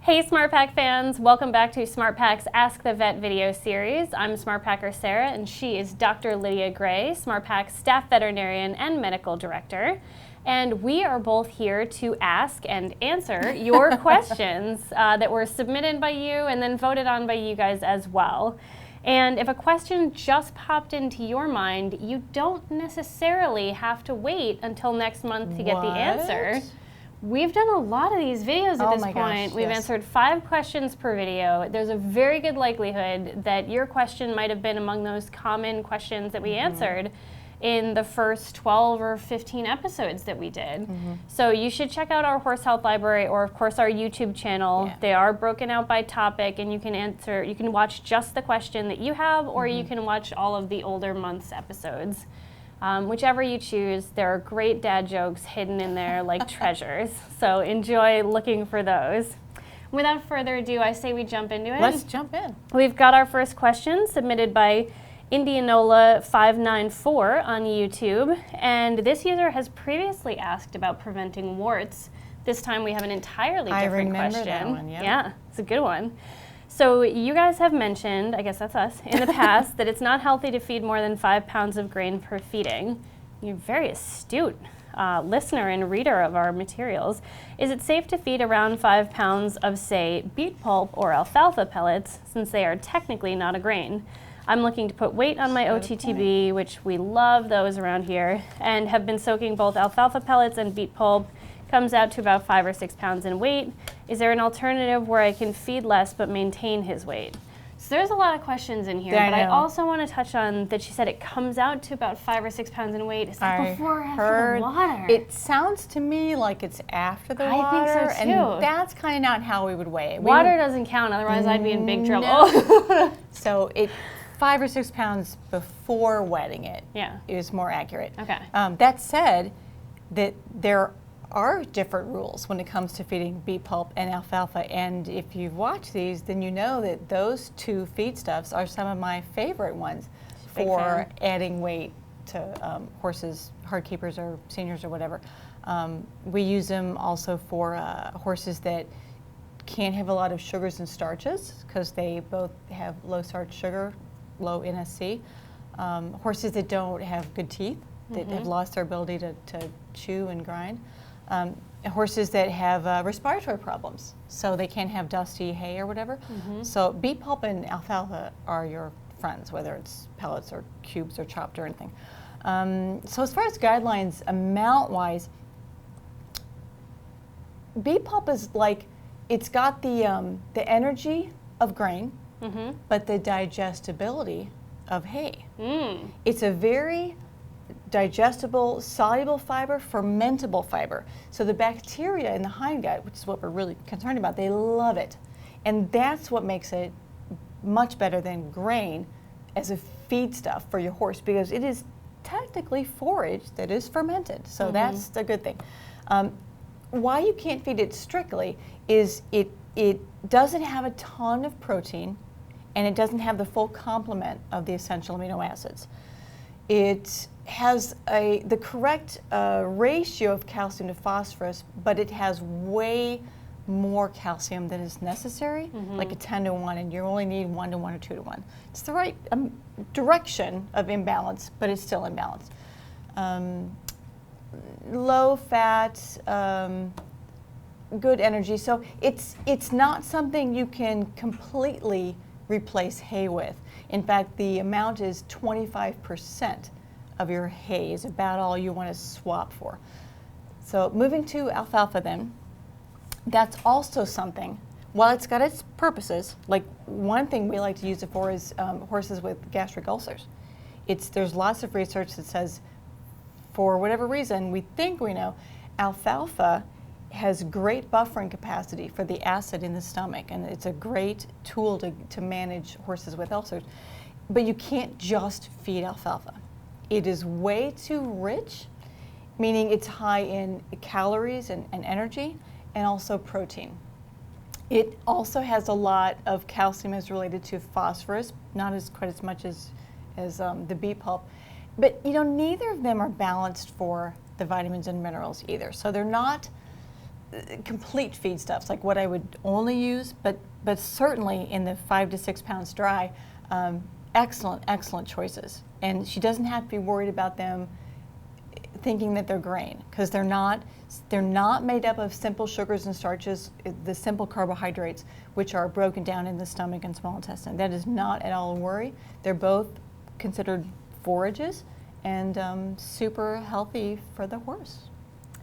Hey SmartPak fans, welcome back to SmartPak's Ask the Vet video series. I'm SmartPaker Sarah and she is Dr. Lydia Gray, SmartPak's staff veterinarian and medical director. And we are both here to ask and answer your questions that were submitted by you and then voted on by you guys as well. And if a question just popped into your mind, you don't necessarily have to wait until next month to get the answer. We've done a lot of these videos at this point. We've answered 5 questions per video. There's a very good likelihood that your question might have been among those common questions that we answered in the first 12 or 15 episodes that we did. So you should check out our horse health library or of course our YouTube channel. They are broken out by topic and you can watch just the question that you have or you can watch all of the older months episodes. Whichever you choose, there are great dad jokes hidden in there like treasures. So enjoy looking for those. Without further ado, I say we jump into it. Let's jump in. We've got our first question submitted by Indianola594 on YouTube, and this user has previously asked about preventing warts. This time we have an entirely different question. That one, yeah, it's a good one. So you guys have mentioned, I guess that's us, in the past that it's not healthy to feed more than 5 pounds of grain per feeding. You're a very astute listener and reader of our materials. Is it safe to feed around 5 pounds of, say, beet pulp or alfalfa pellets, since they are technically not a grain? I'm looking to put weight on my OTTB, which we love those around here, and have been soaking both alfalfa pellets and beet pulp. Comes out to about 5 or 6 pounds in weight. Is there an alternative where I can feed less but maintain his weight? So there's a lot of questions in here, but I also want to touch on that she said it comes out to about 5 or 6 pounds in weight. Is that before or after the water? It sounds to me like it's after the water. I think so too. And that's kind of not how we would weigh it. Water doesn't count, otherwise I'd be in big trouble. So 5 or 6 pounds before wetting it is more accurate. Okay. That said, that there are different rules when it comes to feeding beet pulp and alfalfa, and if you've watched these, then you know that those 2 feedstuffs are some of my favorite ones for adding weight to horses, hard keepers or seniors or whatever. We use them also for horses that can't have a lot of sugars and starches because they both have low starch sugar, low NSC. Horses that don't have good teeth, that have lost their ability to chew and grind. Horses that have respiratory problems, so they can't have dusty hay or whatever. So beet pulp and alfalfa are your friends, whether it's pellets or cubes or chopped or anything. So as far as guidelines amount-wise, beet pulp is like, it's got the energy of grain, but the digestibility of hay. It's a very digestible, soluble fiber, fermentable fiber. So the bacteria in the hindgut, which is what we're really concerned about, they love it. And that's what makes it much better than grain as a feedstuff for your horse, because it is technically forage that is fermented. So that's a good thing. Why you can't feed it strictly is it doesn't have a ton of protein and it doesn't have the full complement of the essential amino acids. It has the correct ratio of calcium to phosphorus, but it has way more calcium than is necessary, like a 10 to 1, and you only need 1 to 1 or 2 to 1. It's the right direction of imbalance, but it's still imbalanced. Low fat, good energy. So it's not something you can completely replace hay with. In fact, the amount is 25% of your hay is about all you want to swap for. So moving to alfalfa then, that's also something, while it's got its purposes, like one thing we like to use it for is horses with gastric ulcers. There's lots of research that says, for whatever reason, we think we know, alfalfa has great buffering capacity for the acid in the stomach, and it's a great tool to manage horses with ulcers. But you can't just feed alfalfa. It is way too rich, meaning it's high in calories and energy, and also protein. It also has a lot of calcium as related to phosphorus, not quite as much as the beet pulp. But neither of them are balanced for the vitamins and minerals either. So they're not complete feedstuffs, like what I would only use, but certainly in the 5 to 6 pounds dry, excellent choices. And she doesn't have to be worried about them thinking that they're grain, because they're not made up of simple sugars and starches, the simple carbohydrates, which are broken down in the stomach and small intestine. That is not at all a worry. They're both considered forages and super healthy for the horse.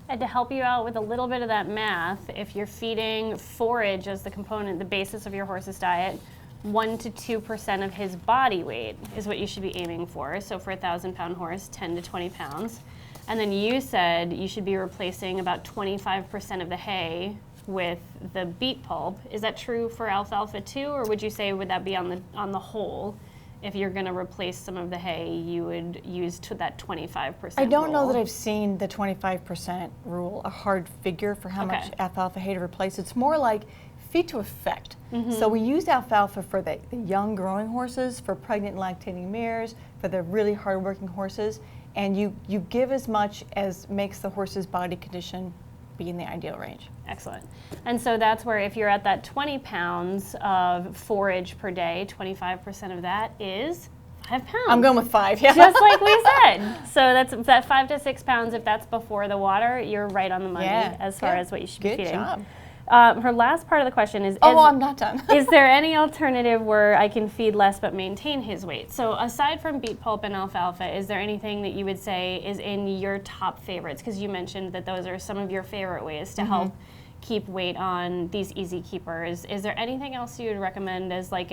And to help you out with a little bit of that math, if you're feeding forage as the component, the basis of your horse's diet, 1 to 2% of his body weight is what you should be aiming for. So for a 1,000-pound horse, 10 to 20 pounds. And then you said you should be replacing about 25% of the hay with the beet pulp. Is that true for alfalfa too, or would you say would that be on the whole? If you're going to replace some of the hay, you would use to that 25%. I don't know that I've seen the 25% rule, a hard figure for how much alfalfa hay to replace. It's more like feed to effect. So we use alfalfa for the young growing horses, for pregnant lactating mares, for the really hard-working horses, and you give as much as makes the horse's body condition be in the ideal range. Excellent. And so that's where if you're at that 20 pounds of forage per day, 25% of that is 5 pounds. I'm going with 5, yeah. Just like we said. So that's that 5 to 6 pounds. If that's before the water, you're right on the money as far as what you should be feeding. Good job. Her last part of the question is, I'm not done. Is there any alternative where I can feed less but maintain his weight? So aside from beet pulp and alfalfa, is there anything that you would say is in your top favorites? Because you mentioned that those are some of your favorite ways to help keep weight on these easy keepers. Is there anything else you would recommend as like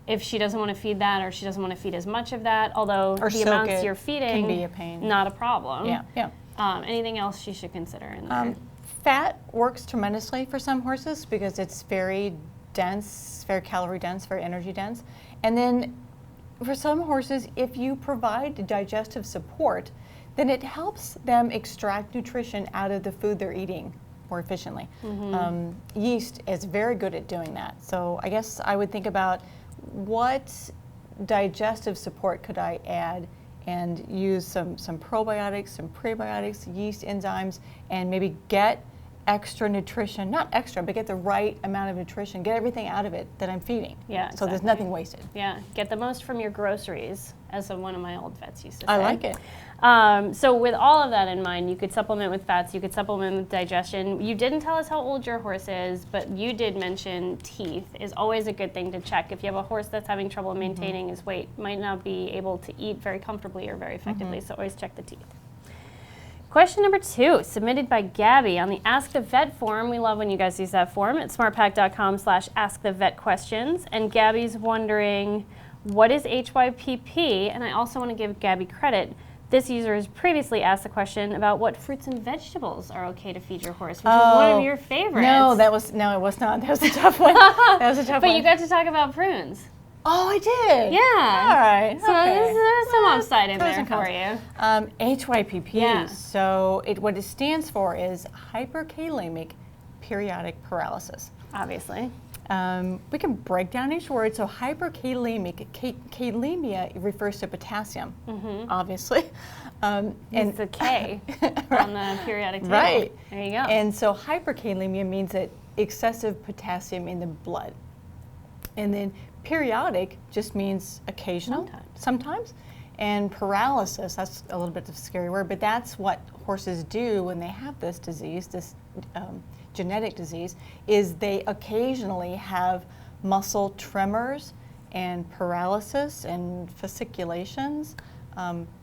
if she doesn't want to feed that or she doesn't want to feed as much of that, although the amounts you're feeding can be a pain. Not a problem. Yeah. Anything else she should consider in there? Fat works tremendously for some horses because it's very dense, very calorie dense, very energy dense. And then for some horses, if you provide digestive support, then it helps them extract nutrition out of the food they're eating more efficiently. Yeast is very good at doing that. So I guess I would think about what digestive support could I add and use some probiotics, some prebiotics, yeast enzymes, and maybe get extra nutrition, not extra, but get the right amount of nutrition, get everything out of it that I'm feeding. Yeah, so there's nothing wasted. Yeah, get the most from your groceries, as one of my old vets used to say. I like it. So with all of that in mind, you could supplement with fats, you could supplement with digestion. You didn't tell us how old your horse is, but you did mention teeth is always a good thing to check. If you have a horse that's having trouble maintaining his weight, might not be able to eat very comfortably or very effectively, so always check the teeth. Question number 2, submitted by Gabby on the Ask the Vet forum. We love when you guys use that forum at smartpak.com/askthevetquestions. And Gabby's wondering, what is HYPP? And I also want to give Gabby credit. This user has previously asked the question about what fruits and vegetables are okay to feed your horse, which is one of your favorites. No, it was not. That was a tough one. But you got to talk about prunes. Oh, I did? Yeah. All right. So there's some upside in there for you. HYPP. Yeah. So what it stands for is hyperkalemic periodic paralysis. Obviously. We can break down each word. So hyperkalemic, kalemia refers to potassium, obviously. And it's a K on the periodic table. Right. There you go. And so hyperkalemia means that excessive potassium in the blood. And then periodic just means occasional, sometimes. And paralysis, that's a little bit of a scary word, but that's what horses do when they have this disease, this genetic disease, is they occasionally have muscle tremors and paralysis and fasciculations.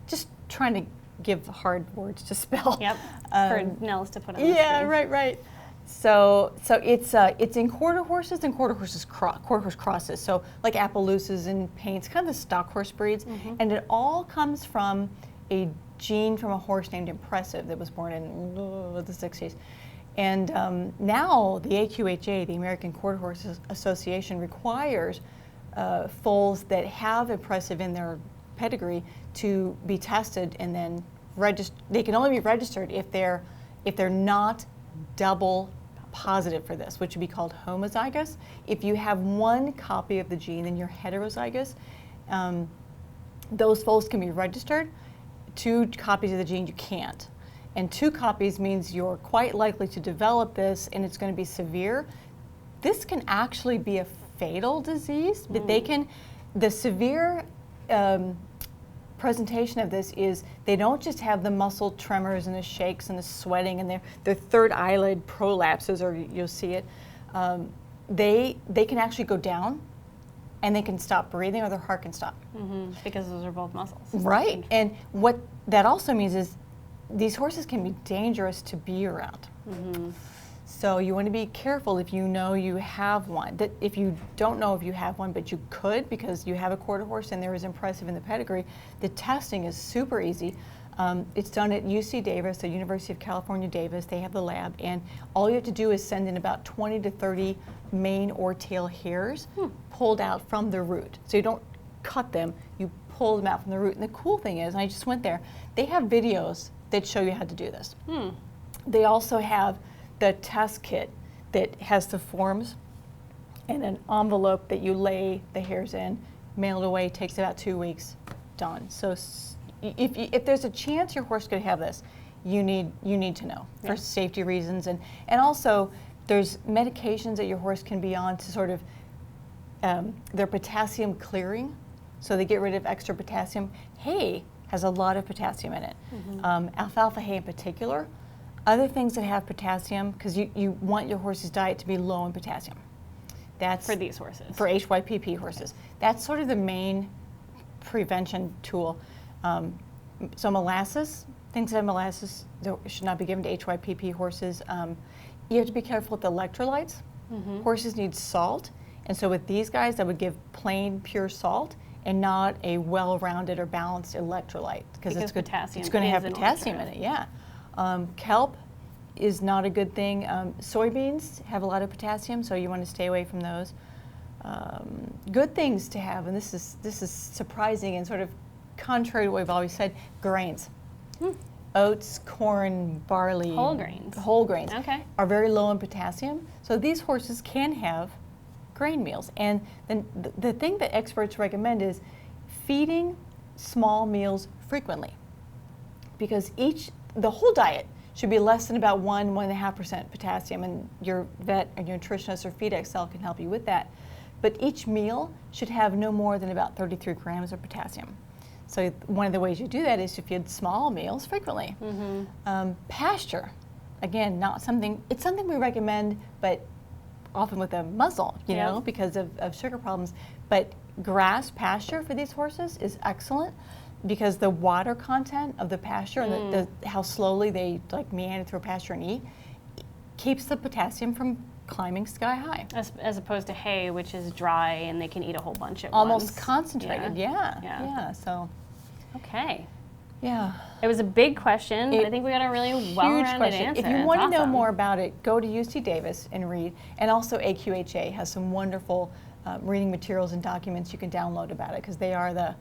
Just trying to give hard words to spell. Yep, for Nels to put on the screen. Yeah, right. So it's in quarter horses and quarter horse crosses. So like Appaloosas and Paints, kind of the stock horse breeds, and it all comes from a gene from a horse named Impressive that was born in the 60s. And now the AQHA, the American Quarter Horse Association, requires foals that have Impressive in their pedigree to be tested and then registered. They can only be registered if they're not double positive for this, which would be called homozygous. If you have one copy of the gene, then you're heterozygous. Those foals can be registered. 2 copies of the gene, you can't. and 2 copies means you're quite likely to develop this and it's going to be severe. This can actually be a fatal disease, but the severe presentation of this is they don't just have the muscle tremors and the shakes and the sweating and their third eyelid prolapses, or you'll see it. They can actually go down and they can stop breathing, or their heart can stop. Because those are both muscles. Right, and what that also means is these horses can be dangerous to be around. So you want to be careful if you know you have one. That if you don't know if you have one, but you could because you have a quarter horse and they're as impressive in the pedigree, the testing is super easy. It's done at UC Davis, the University of California, Davis. They have the lab, and all you have to do is send in about 20 to 30 mane or tail hairs pulled out from the root. So you don't cut them, you pull them out from the root. And the cool thing is, and I just went there, they have videos that show you how to do this. They also have the test kit that has the forms and an envelope that you lay the hairs in, mail it away, takes about 2 weeks, done. So if there's a chance your horse could have this, you need to know for safety reasons, and also there's medications that your horse can be on to sort of they're potassium clearing, so they get rid of extra potassium. Hay has a lot of potassium in it, alfalfa hay in particular. Other things that have potassium, because you want your horse's diet to be low in potassium. That's for these horses. For HYPP horses. That's sort of the main prevention tool. So molasses, things that have molasses should not be given to HYPP horses. You have to be careful with the electrolytes. Horses need salt, and so with these guys, I would give plain, pure salt and not a well-rounded or balanced electrolyte, because it's going to have potassium in it. Kelp is not a good thing. Soybeans have a lot of potassium, so you want to stay away from those. Good things to have, and this is surprising and sort of contrary to what we've always said, grains. Oats, corn, barley. Whole grains. Whole grains Okay. are very low in potassium, so these horses can have grain meals. And then the thing that experts recommend is feeding small meals frequently, because the whole diet should be less than about 1.5% potassium, and your vet or your nutritionist or Feed XL can help you with that. But each meal should have no more than about 33 grams of potassium. So one of the ways you do that is to feed small meals frequently. Pasture, again, it's something we recommend, but often with a muzzle, you know, because of sugar problems. But grass pasture for these horses is excellent, because the water content of the pasture and how slowly they meander through pasture and eat keeps the potassium from climbing sky high. As opposed to hay, which is dry and they can eat a whole bunch at Almost once. concentrated, so. Okay. Yeah. It was a big question, but I think we got a really well-rounded answer. If you want to know more about it, go to UC Davis and read. And also AQHA has some wonderful reading materials and documents you can download about it, because they are the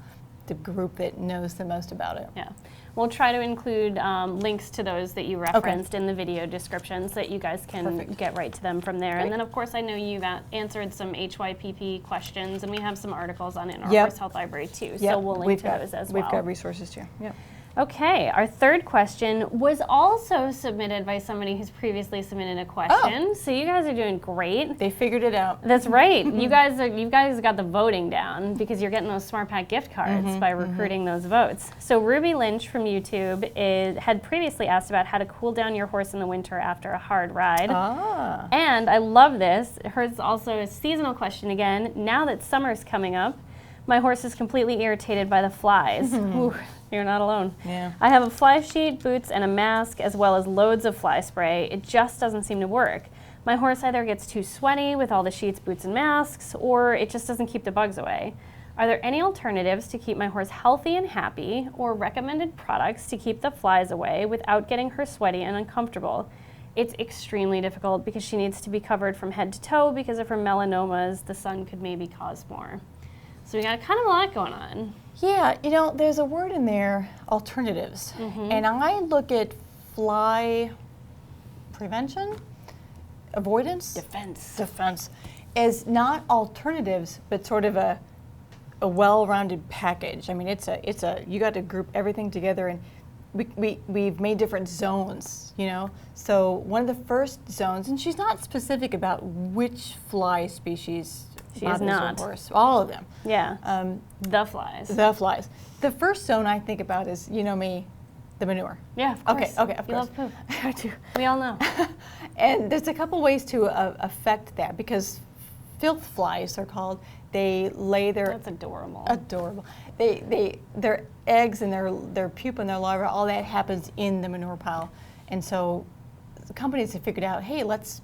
group that knows the most about it. Yeah. We'll try to include links to those that you referenced in the video description, so that you guys can get right to them from there. Great. And then, of course, I know you've answered some HYPP questions, and we have some articles on it in our Horse Health Library, too. So we'll link to those as well. We've got resources, too. Yep. Okay, our third question was also submitted by somebody who's previously submitted a question. So you guys are doing great. They figured it out. That's right. You guys got the voting down, because you're getting those SmartPak gift cards by recruiting those votes. So Ruby Lynch from YouTube had previously asked about how to cool down your horse in the winter after a hard ride. And I love this. Hers also a seasonal question again. Now that summer's coming up, my horse is completely irritated by the flies. Ooh, you're not alone. Yeah. I have a fly sheet, boots, and a mask, as well as loads of fly spray. It just doesn't seem to work. My horse either gets too sweaty with all the sheets, boots, and masks, or it just doesn't keep the bugs away. Are there any alternatives to keep my horse healthy and happy, or recommended products to keep the flies away without getting her sweaty and uncomfortable? It's extremely difficult, because she needs to be covered from head to toe because of her melanomas. The sun could maybe cause more. So we got kind of a lot going on. Yeah, there's a word in there, alternatives. And I look at fly prevention, avoidance, defense as not alternatives, but sort of a well-rounded package. I mean, you got to group everything together, and we've made different zones, you know. So one of the first zones, and she's not specific about which fly species. She is not. Horse, all of them. Yeah. The flies. The flies. The first zone I think about is, you know me, the manure. Yeah, of course. Okay, of you course. love poop. I do. We all know. And there's a couple ways to affect that, because filth flies, they're called. They lay their That's adorable. adorable. Their eggs and their pupa and their larvae, all that happens in the manure pile. And so the companies have figured out, hey, let's,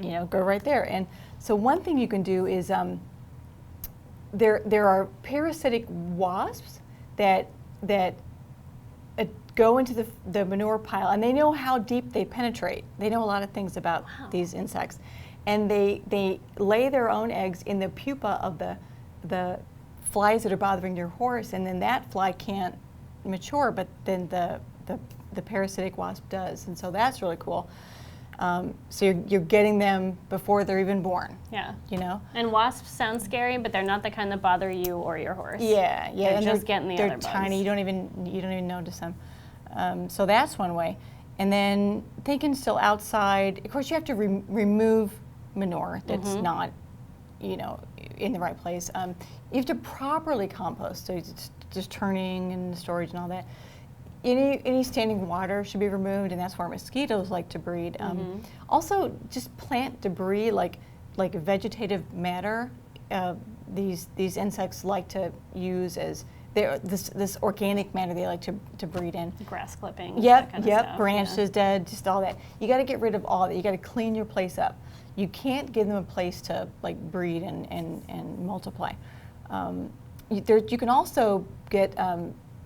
you know, go right there. And so one thing you can do is there are parasitic wasps that go into the manure pile, and they know how deep they penetrate. They know a lot of things about these insects. And they lay their own eggs in the pupa of the flies that are bothering your horse, and then that fly can't mature, but then the parasitic wasp does. And so that's really cool. So you're getting them before they're even born. Yeah. You know? And wasps sound scary, but they're not the kind that bother you or your horse. Yeah, yeah. They're and just getting the other They're bugs. tiny. You don't even notice them. So that's one way. And then thinking still outside. Of course, you have to remove manure that's not, you know, in the right place. You have to properly compost. So it's just turning and storage and all that. Any standing water should be removed, and that's where mosquitoes like to breed. Also, just plant debris like vegetative matter. These insects like to use as this organic matter they like to breed in. Grass clippings. Yep, that kind of yep. stuff. Branches dead, just all that. You got to get rid of all that. You got to clean your place up. You can't give them a place to like breed and multiply. You can also get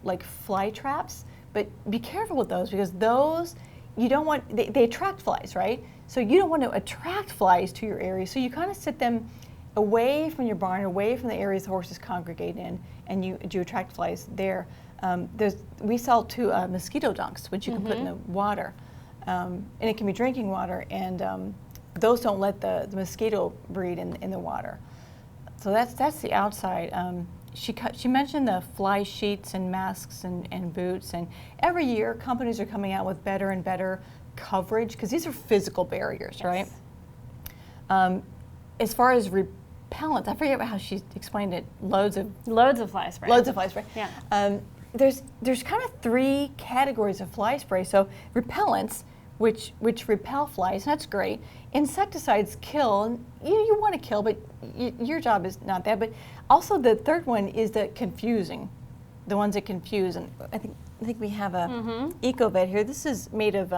like fly traps. But be careful with those, because those, you don't want, they attract flies, right? So you don't want to attract flies to your area. So you kind of set them away from your barn, away from the areas the horses congregate in, and you attract flies there. We sell two mosquito dunks, which you can put in the water. And it can be drinking water, and those don't let the mosquito breed in the water. So that's the outside. She mentioned the fly sheets and masks and boots, and every year companies are coming out with better and better coverage, because these are physical barriers, Yes. right? As far as repellent, I forget how she explained it. Loads of fly spray. Loads of fly spray. Yeah. There's kind of three categories of fly spray. So repellents, which repel flies, and that's great. Insecticides kill, and you want to kill, but your job is not that. But also the third one is the confusing, the ones that confuse. And I think we have a EcoVet here. This is made of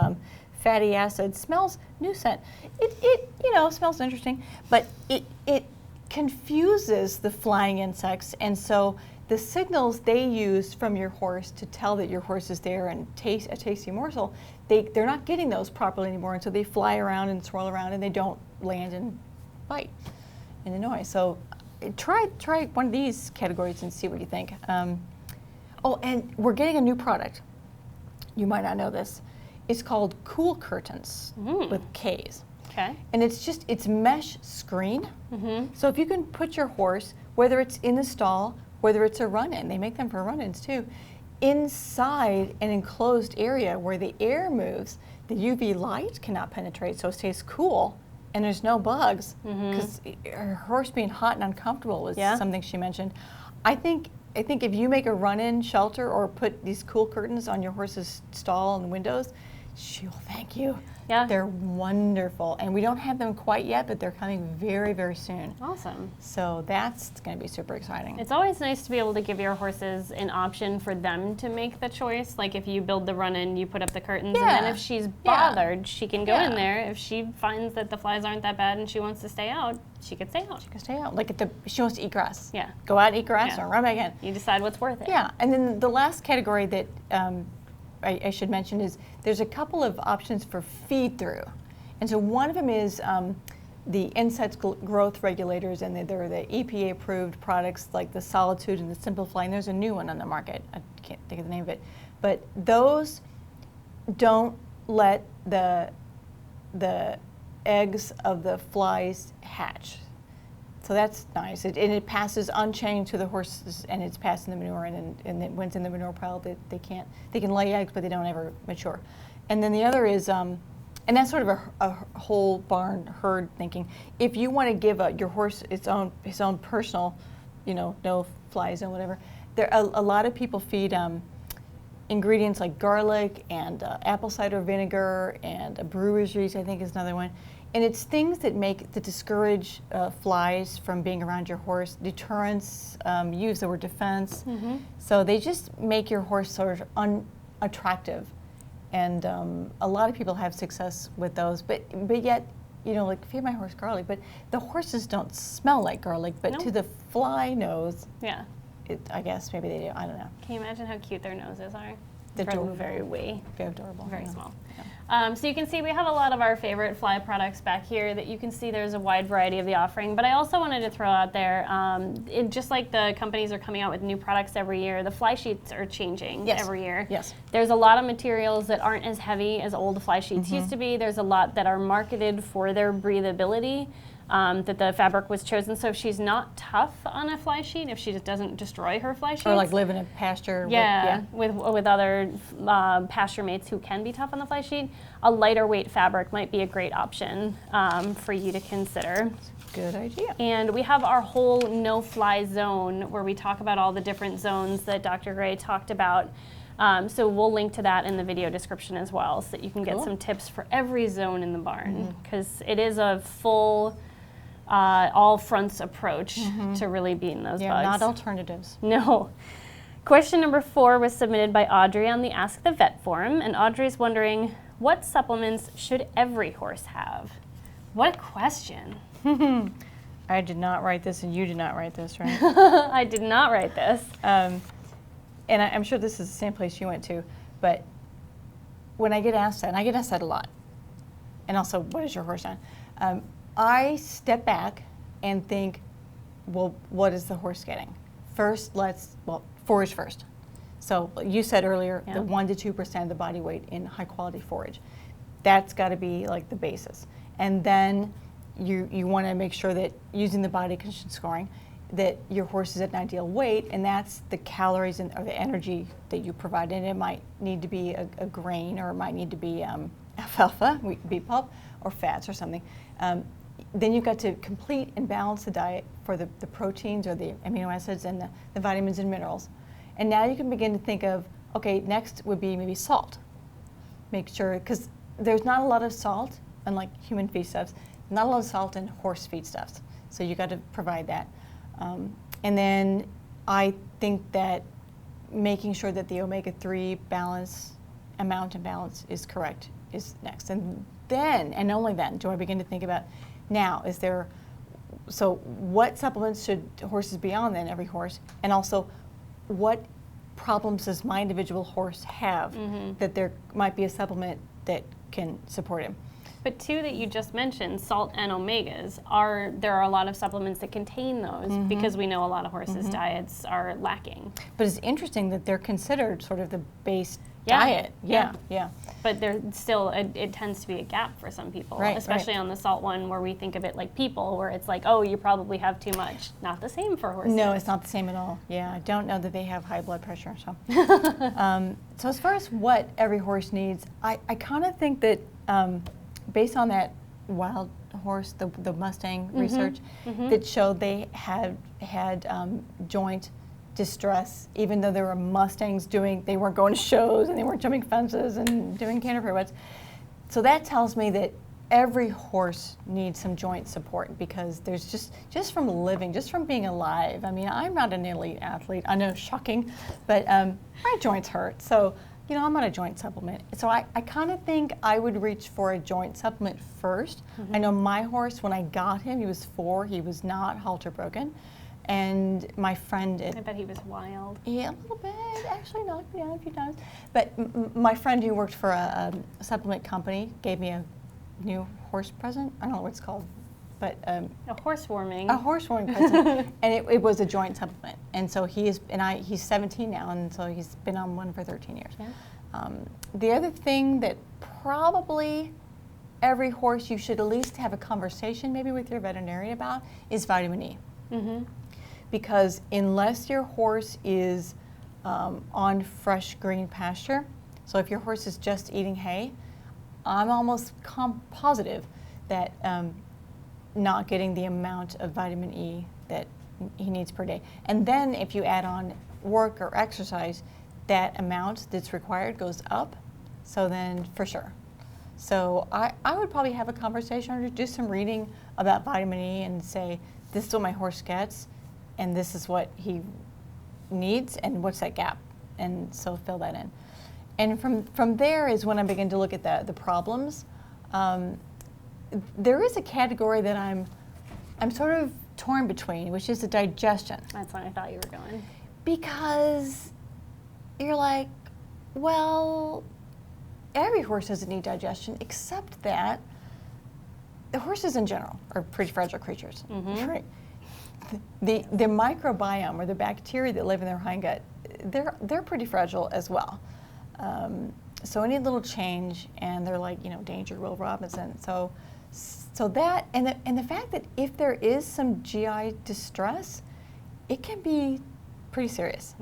fatty acid. Smells new scent. It smells interesting, but it confuses the flying insects, and so the signals they use from your horse to tell that your horse is there and taste a tasty morsel, they're not getting those properly anymore, and so they fly around and swirl around, and they don't land and bite and annoy. So try one of these categories and see what you think. Oh, and we're getting a new product. You might not know this. It's called Cool Curtains with K's. Okay. And it's mesh screen. So if you can put your horse, whether it's in the stall, whether it's a run-in, they make them for run-ins too, inside an enclosed area where the air moves, the UV light cannot penetrate, so it stays cool, and there's no bugs. Because her horse being hot and uncomfortable was something she mentioned. I think if you make a run-in shelter or put these cool curtains on your horse's stall and windows, she'll thank you. Yeah. They're wonderful. And we don't have them quite yet, but they're coming very, very soon. Awesome. So that's going to be super exciting. It's always nice to be able to give your horses an option for them to make the choice. Like if you build the run-in, you put up the curtains, and then if she's bothered, she can go in there. If she finds that the flies aren't that bad and she wants to stay out, she could stay out. She can stay out. Like she wants to eat grass. Yeah. Go out, eat grass, or run back in. You decide what's worth it. Yeah. And then the last category that I should mention is there's a couple of options for feed-through. And so one of them is the insect growth regulators, and they're the EPA-approved products like the Solitude and the Simplify, and there's a new one on the market. I can't think of the name of it. But those don't let the eggs of the flies hatch. So that's nice. And it passes unchained to the horses, and it's passing the manure, and when it's in the manure pile, they can lay eggs, but they don't ever mature. And then the other is, and that's sort of a whole barn herd thinking. If you want to give your horse his own personal, no fly zone, whatever, a lot of people feed ingredients like garlic and apple cider vinegar and brewer's yeast, I think is another one. And it's things that discourage flies from being around your horse. Deterrence, use the word defense. Mm-hmm. So they just make your horse sort of unattractive. And a lot of people have success with those. But yet, like feed my horse garlic. But the horses don't smell like garlic. But to the fly nose, yeah, I guess maybe they do. I don't know. Can you imagine how cute their noses are? They're very wee. Very adorable. Very small. Yeah. So you can see we have a lot of our favorite fly products back here that you can see there's a wide variety of the offering. But I also wanted to throw out there, just like the companies are coming out with new products every year, the fly sheets are changing every year. Yes. There's a lot of materials that aren't as heavy as old fly sheets used to be. There's a lot that are marketed for their breathability. That the fabric was chosen so if she's not tough on a fly sheet, if she just doesn't destroy her fly sheets. Or like live in a pasture. With other pasture mates who can be tough on the fly sheet, a lighter weight fabric might be a great option for you to consider. Good idea. And we have our whole no-fly zone where we talk about all the different zones that Dr. Gray talked about. So we'll link to that in the video description as well so that you can get some tips for every zone in the barn because it is a full all fronts approach to really beating those bugs. Not alternatives. No. Question number 4 was submitted by Audrey on the Ask the Vet forum, and Audrey's wondering, what supplements should every horse have? What a question. I did not write this, and you did not write this, right? I did not write this. And I'm sure this is the same place you went to, but when I get asked that, and I get asked that a lot, and also, what is your horse on? I step back and think, well, what is the horse getting? First, forage first. So you said earlier, the 1 to 2% of the body weight in high quality forage. That's got to be like the basis. And then you want to make sure that using the body condition scoring, that your horse is at an ideal weight, and that's the calories or the energy that you provide. And it might need to be a grain, or it might need to be alfalfa, beet pulp, or fats or something. Then you've got to complete and balance the diet for the proteins or the amino acids and the vitamins and minerals. And now you can begin to think of, okay, next would be maybe salt. Make sure, because there's not a lot of salt, unlike human feedstuffs, not a lot of salt in horse feedstuffs. So you got to provide that. And then I think that making sure that the omega-3 amount and balance is correct is next. And then, and only then, do I begin to think about, now, so what supplements should horses be on then, every horse? And also, what problems does my individual horse have that there might be a supplement that can support him? But two that you just mentioned, salt and omegas, there are a lot of supplements that contain those because we know a lot of horses' diets are lacking. But it's interesting that they're considered sort of the base diet. Yeah. But there's still, it tends to be a gap for some people, especially on the salt one where we think of it like people, where it's like, oh, you probably have too much. Not the same for horses. No, it's not the same at all. Yeah, I don't know that they have high blood pressure. So, so as far as what every horse needs, I kind of think that based on that wild horse, the Mustang research, that showed they had joint distress, even though there were Mustangs they weren't going to shows and they weren't jumping fences and doing canter pirouettes. So that tells me that every horse needs some joint support, because there's just from living, just from being alive. I mean, I'm not an elite athlete. I know, shocking, but my joints hurt. So, I'm on a joint supplement. So I kind of think I would reach for a joint supplement first. I know my horse, when I got him, he was 4. He was not halter broken. And my friend... I bet he was wild. Yeah, a little bit. Actually knocked me down a few times. But my friend who worked for a supplement company gave me a new horse present. I don't know what it's called, but... a horse warming. A horse warming present. And it was a joint supplement. And so he's 17 now, and so he's been on one for 13 years. Yeah. The other thing that probably every horse you should at least have a conversation maybe with your veterinarian about is vitamin E. Because unless your horse is on fresh green pasture, so if your horse is just eating hay, I'm almost positive that not getting the amount of vitamin E that he needs per day. And then if you add on work or exercise, that amount that's required goes up. So then for sure. So I would probably have a conversation or do some reading about vitamin E and say, this is what my horse gets, and this is what he needs, and what's that gap? And so fill that in. And from there is when I begin to look at the problems. There is a category that I'm sort of torn between, which is the digestion. That's what I thought you were going. Because you're like, well, every horse doesn't need digestion, except that the horses in general are pretty fragile creatures. Right? The microbiome, or the bacteria that live in their hindgut, they're pretty fragile as well. So any little change, and they're like, danger, Will Robinson. So that, and the fact that if there is some GI distress, it can be pretty serious.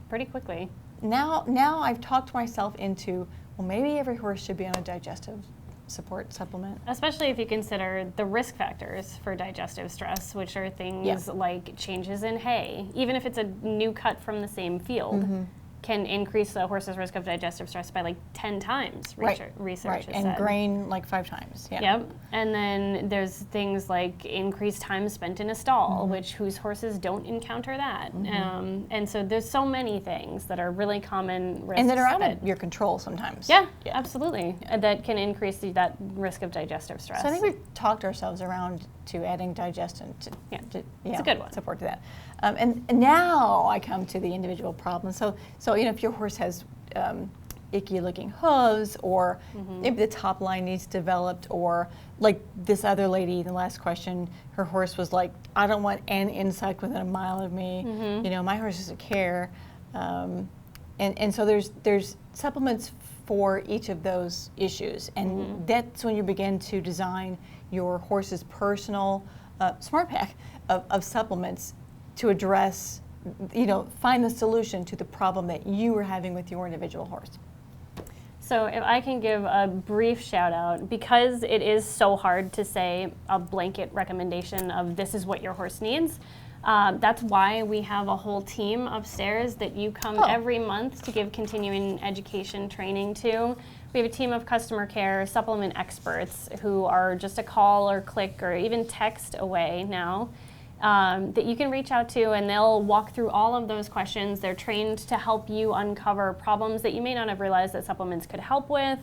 Pretty quickly. Now I've talked myself into, well, maybe every horse should be on a digestive support supplement. Especially if you consider the risk factors for digestive stress, which are things like changes in hay. Even if it's a new cut from the same field, can increase the horse's risk of digestive stress by like 10 times, research has and said. Grain like 5 times. Yep. And then there's things like increased time spent in a stall, whose horses don't encounter that. And so there's so many things that are really common risks. And that are out of your control sometimes. Yeah, absolutely. That can increase that risk of digestive stress. So I think we've talked ourselves around to adding digestion to it's a good one. Support to that. And now I come to the individual problems. So if your horse has icky looking hooves, or if the top line needs developed, or like this other lady, the last question, her horse was like, I don't want an insect within a mile of me. My horse doesn't care. And so there's supplements for each of those issues, and that's when you begin to design your horse's personal SmartPak of supplements to address, find the solution to the problem that you are having with your individual horse. So if I can give a brief shout out, because it is so hard to say a blanket recommendation of this is what your horse needs, that's why we have a whole team upstairs that you come every month to give continuing education training to. We have a team of customer care supplement experts who are just a call or click or even text away now, that you can reach out to, and they'll walk through all of those questions. They're trained to help you uncover problems that you may not have realized that supplements could help with,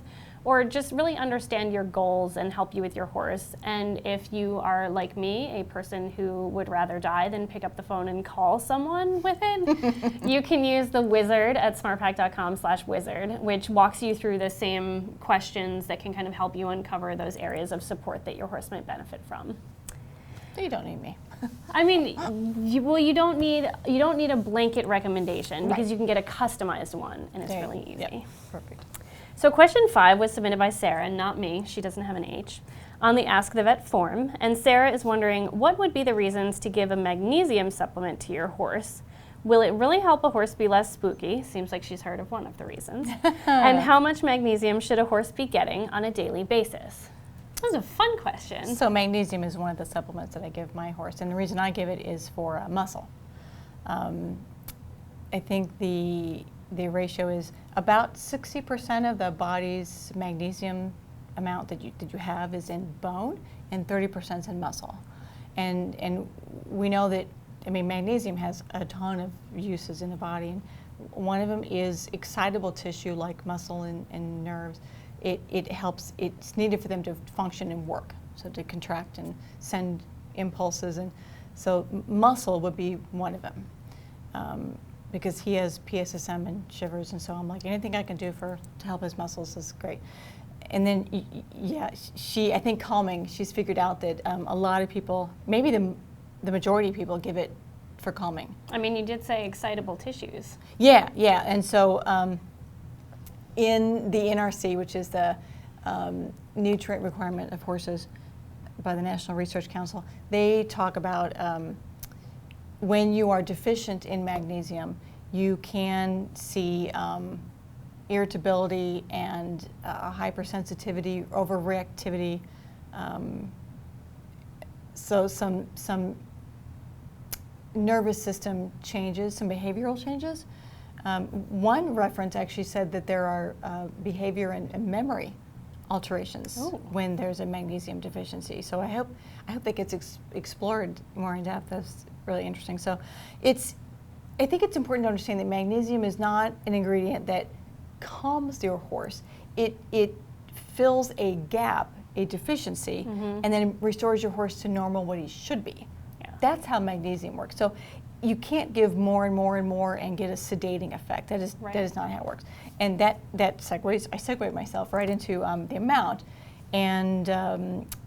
or just really understand your goals and help you with your horse. And if you are like me, a person who would rather die than pick up the phone and call someone with it, you can use the wizard at smartpak.com/wizard, which walks you through the same questions that can kind of help you uncover those areas of support that your horse might benefit from. You don't need me. I mean, you don't need a blanket recommendation, because you can get a customized one, and it's really easy. Yep. Perfect. So question 5 was submitted by Sarah, not me, she doesn't have an H, on the Ask the Vet form. And Sarah is wondering, what would be the reasons to give a magnesium supplement to your horse? Will it really help a horse be less spooky? Seems like she's heard of one of the reasons. And how much magnesium should a horse be getting on a daily basis? That was a fun question. So magnesium is one of the supplements that I give my horse, and the reason I give it is for muscle. I think the ratio is about 60% of the body's magnesium amount that you have is in bone, and 30% is in muscle. And we know that, magnesium has a ton of uses in the body, and one of them is excitable tissue like muscle and nerves. It helps, it's needed for them to function and work, so to contract and send impulses. And so muscle would be one of them, because he has PSSM and shivers, and so I'm like, anything I can do to help his muscles is great. And then, I think calming, she's figured out that a lot of people, maybe the majority of people, give it for calming. You did say excitable tissues. Yeah, and so in the NRC, which is the nutrient requirement of horses by the National Research Council. They talk about when you are deficient in magnesium, you can see irritability and hypersensitivity, overreactivity. So some nervous system changes, some behavioral changes. One reference actually said that there are behavior and memory alterations when there's a magnesium deficiency. So I hope that gets explored more in depth. That's really interesting. So I think it's important to understand that magnesium is not an ingredient that calms your horse. It fills a gap, a deficiency, and then restores your horse to normal, what he should be. Yeah. That's how magnesium works. So you can't give more and more and more and get a sedating effect. That is not how it works. And that segues, I segued myself right into the amount. And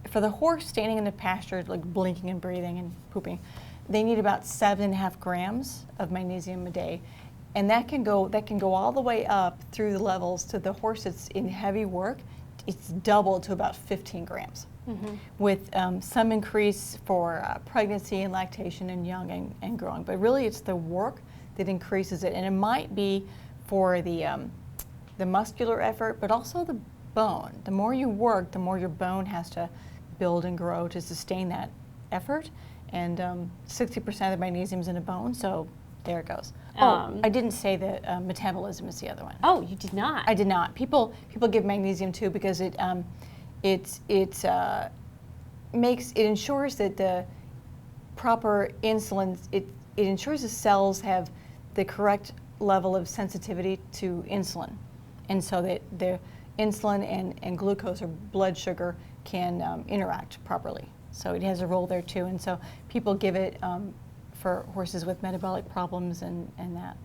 for the horse standing in the pasture, like blinking and breathing and pooping, they need about 7.5 grams of magnesium a day. And that can go all the way up through the levels to the horse that's in heavy work. It's doubled to about 15 grams. With some increase for pregnancy and lactation and young and growing. But really it's the work that increases it. And it might be for the muscular effort, but also the bone. The more you work, the more your bone has to build and grow to sustain that effort. And 60% of the magnesium is in the bone, so there it goes. I didn't say that metabolism is the other one. Oh, you did not? I did not. People give magnesium too because it ensures that the proper insulin, it ensures the cells have the correct level of sensitivity to insulin, and so that the insulin and glucose or blood sugar can interact properly. So it has a role there too, and so people give it for horses with metabolic problems and that.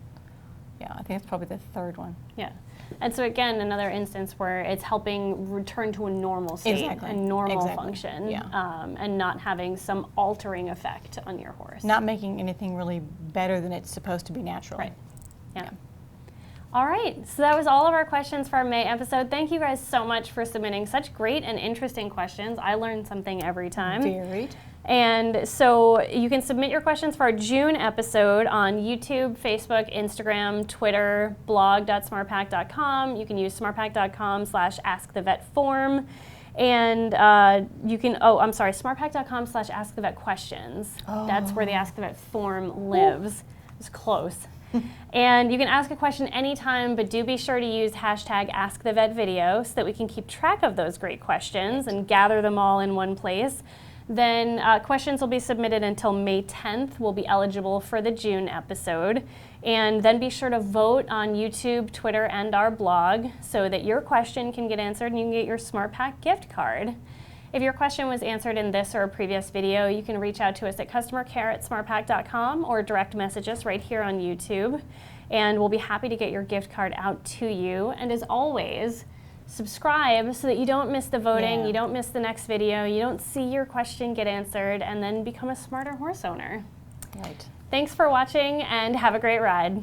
Yeah, I think that's probably the third one. Yeah. And so again, another instance where it's helping return to a normal state, a normal function, and not having some altering effect on your horse. Not making anything really better than it's supposed to be naturally. Right. Yeah. All right, so that was all of our questions for our May episode. Thank you guys so much for submitting such great and interesting questions. I learn something every time. Varied. And so you can submit your questions for our June episode on YouTube, Facebook, Instagram, Twitter, blog.smartpak.com. You can use smartpak.com/askthevetform. And you can, smartpak.com/askthevetquestions. That's where the Ask the Vet form lives. It's close. And you can ask a question anytime, but do be sure to use hashtag AskTheVetVideo so that we can keep track of those great questions and gather them all in one place. Then questions will be submitted until May 10th. We'll be eligible for the June episode. And then be sure to vote on YouTube, Twitter, and our blog so that your question can get answered and you can get your SmartPak gift card. If your question was answered in this or a previous video, you can reach out to us at customercare@smartpak.com or direct message us right here on YouTube. And we'll be happy to get your gift card out to you. And as always, subscribe so that you don't miss the voting, you don't miss the next video, you don't see your question get answered, and then become a smarter horse owner. Right. Thanks for watching and have a great ride.